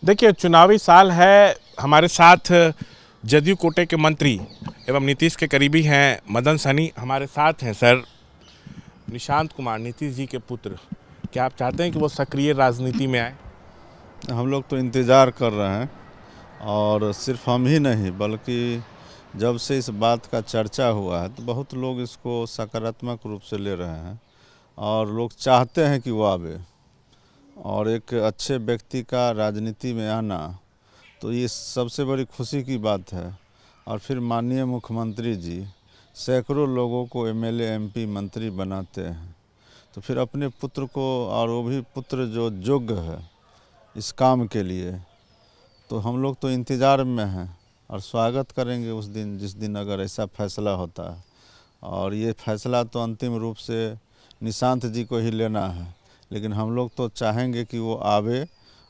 देखिए, चुनावी साल है। हमारे साथ जदयू कोटे के मंत्री एवं नीतीश के करीबी हैं मदन सहनी हमारे साथ हैं। सर, निशांत कुमार नीतीश जी के पुत्र, क्या आप चाहते हैं कि वो सक्रिय राजनीति में आए? हम लोग तो इंतज़ार कर रहे हैं, और सिर्फ हम ही नहीं बल्कि जब से इस बात का चर्चा हुआ है तो बहुत लोग इसको सकारात्मक रूप से ले रहे हैं और लोग चाहते हैं कि वो आवे। और एक अच्छे व्यक्ति का राजनीति में आना तो ये सबसे बड़ी खुशी की बात है। और फिर माननीय मुख्यमंत्री जी सैकड़ों लोगों को एमएलए एमपी मंत्री बनाते हैं, तो फिर अपने पुत्र को, और वो भी पुत्र जो योग्य है इस काम के लिए, तो हम लोग तो इंतज़ार में हैं और स्वागत करेंगे उस दिन जिस दिन अगर ऐसा फैसला होता है। और ये फैसला तो अंतिम रूप से निशांत जी को ही लेना है, लेकिन हम लोग तो चाहेंगे कि वो आवे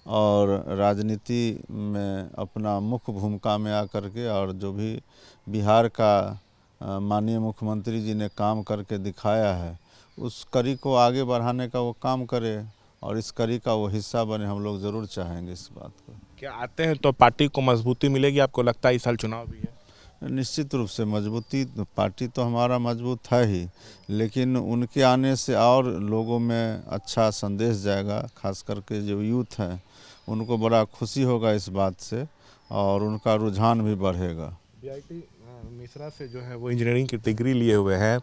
और राजनीति में अपना मुख्य भूमिका में आकर के, और जो भी बिहार का माननीय मुख्यमंत्री जी ने काम करके दिखाया है उस कड़ी को आगे बढ़ाने का वो काम करे और इस कड़ी का वो हिस्सा बने। हम लोग ज़रूर चाहेंगे इस बात को। क्या आते हैं तो पार्टी को मजबूती मिलेगी? आपको लगता है इस साल चुनाव भी है? निश्चित रूप से मजबूती, पार्टी तो हमारा मजबूत है ही, लेकिन उनके आने से और लोगों में अच्छा संदेश जाएगा। खास करके जो यूथ हैं उनको बड़ा खुशी होगा इस बात से और उनका रुझान भी बढ़ेगा। बीआईटी मिश्रा से जो है वो इंजीनियरिंग की डिग्री लिए हुए हैं।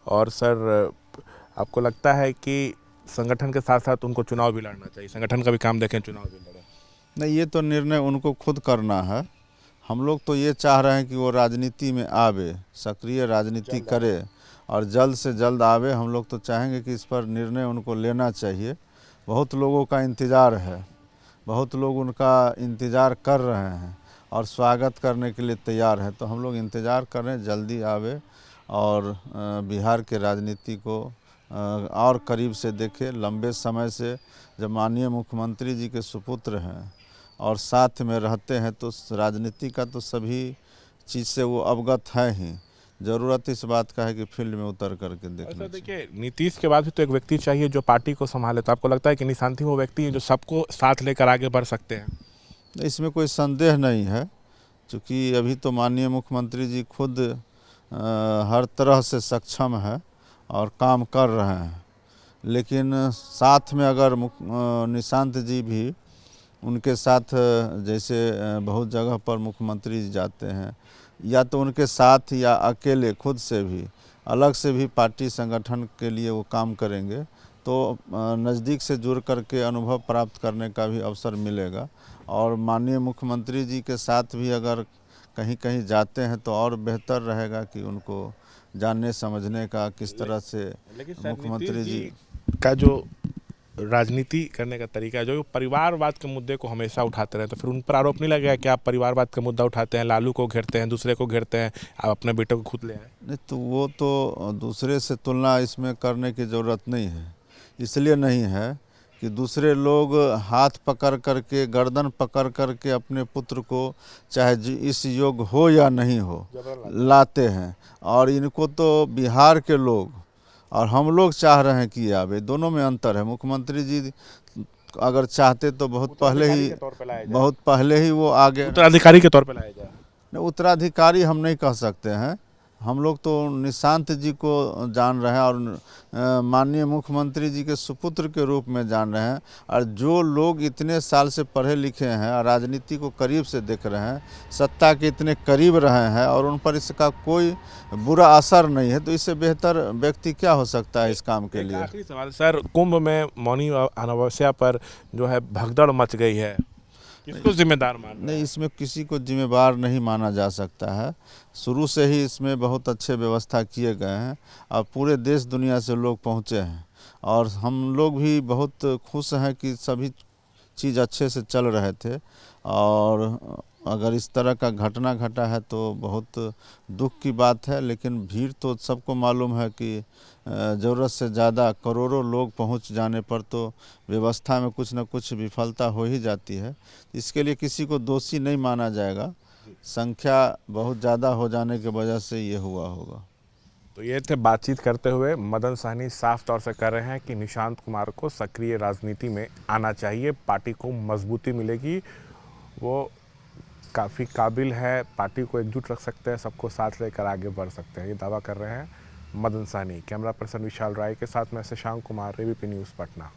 और सर, आपको लगता है कि संगठन के साथ साथ उनको चुनाव भी लड़ना चाहिए? संगठन का भी काम देखें, चुनाव भी लड़ें? नहीं, ये तो निर्णय उनको खुद करना है। हम लोग तो ये चाह रहे हैं कि वो राजनीति में आवे, सक्रिय राजनीति करे और जल्द से जल्द आवे। हम लोग तो चाहेंगे कि इस पर निर्णय उनको लेना चाहिए। बहुत लोगों का इंतज़ार है, बहुत लोग उनका इंतज़ार कर रहे हैं और स्वागत करने के लिए तैयार हैं। तो हम लोग इंतज़ार करें जल्दी आवे और बिहार के राजनीति को और करीब से देखें। लंबे समय से जब माननीय मुख्यमंत्री जी के सुपुत्र हैं और साथ में रहते हैं तो राजनीति का तो सभी चीज़ से वो अवगत है ही। ज़रूरत इस बात का है कि फील्ड में उतर करके देखना। देखिए, नीतीश के बाद भी तो एक व्यक्ति चाहिए जो पार्टी को संभाले। तो आपको लगता है कि निशांत ही वो व्यक्ति है जो सबको साथ लेकर आगे बढ़ सकते हैं? इसमें कोई संदेह नहीं है, क्योंकि अभी तो माननीय मुख्यमंत्री जी खुद हर तरह से सक्षम है और काम कर रहे हैं। लेकिन साथ में अगर निशांत जी भी उनके साथ, जैसे बहुत जगह पर मुख्यमंत्री जी जाते हैं, या तो उनके साथ या अकेले खुद से भी अलग से भी पार्टी संगठन के लिए वो काम करेंगे तो नज़दीक से जुड़ करके अनुभव प्राप्त करने का भी अवसर मिलेगा। और माननीय मुख्यमंत्री जी के साथ भी अगर कहीं कहीं जाते हैं तो और बेहतर रहेगा कि उनको जानने समझने का किस तरह से मुख्यमंत्री जी का जो राजनीति करने का तरीका है, जो परिवारवाद के मुद्दे को हमेशा उठाते रहे, तो फिर उन पर आरोप नहीं लगेगा कि आप परिवारवाद का मुद्दा उठाते हैं, लालू को घेरते हैं, दूसरे को घेरते हैं, आप अपने बेटे को खुद ले आए? नहीं, तो वो तो दूसरे से तुलना इसमें करने की ज़रूरत नहीं है। इसलिए नहीं है कि दूसरे लोग हाथ पकड़ करके, गर्दन पकड़ करके अपने पुत्र को, चाहे इस योग्य हो या नहीं हो, लाते हैं। और इनको तो बिहार के लोग और हम लोग चाह रहे हैं कि आवे। दोनों में अंतर है। मुख्यमंत्री जी अगर चाहते तो बहुत पहले ही वो आगे उत्तराधिकारी के तौर पर लाया जाए। उत्तराधिकारी हम नहीं कह सकते हैं। हम लोग तो निशांत जी को जान रहे हैं और माननीय मुख्यमंत्री जी के सुपुत्र के रूप में जान रहे हैं। और जो लोग इतने साल से पढ़े लिखे हैं और राजनीति को करीब से देख रहे हैं, सत्ता के इतने करीब रहे हैं और उन पर इसका कोई बुरा असर नहीं है, तो इससे बेहतर व्यक्ति क्या हो सकता है इस काम के लिए। आखिरी सवाल सर, कुंभ में मौनी अमावस्या पर जो है भगदड़ मच गई है, किसको जिम्मेदार मान? नहीं, इसमें किसी को जिम्मेदार नहीं माना जा सकता है। शुरू से ही इसमें बहुत अच्छे व्यवस्था किए गए हैं और पूरे देश दुनिया से लोग पहुँचे हैं और हम लोग भी बहुत खुश हैं कि सभी चीज़ अच्छे से चल रहे थे। और अगर इस तरह का घटना घटा है तो बहुत दुख की बात है। लेकिन भीड़ तो सबको मालूम है कि ज़रूरत से ज़्यादा करोड़ों लोग पहुंच जाने पर तो व्यवस्था में कुछ न कुछ विफलता हो ही जाती है। इसके लिए किसी को दोषी नहीं माना जाएगा। संख्या बहुत ज़्यादा हो जाने की वजह से ये हुआ होगा। तो ये थे बातचीत करते हुए मदन सहनी साफ तौर से कह रहे हैं कि निशांत कुमार को सक्रिय राजनीति में आना चाहिए, पार्टी को मजबूती मिलेगी, वो काफ़ी काबिल है, पार्टी को एकजुट रख सकते हैं, सबको साथ लेकर आगे बढ़ सकते हैं, ये दावा कर रहे हैं मदन सहनी। कैमरा पर्सन विशाल राय के साथ मैं शशांक कुमार, एबीपी न्यूज़ पटना।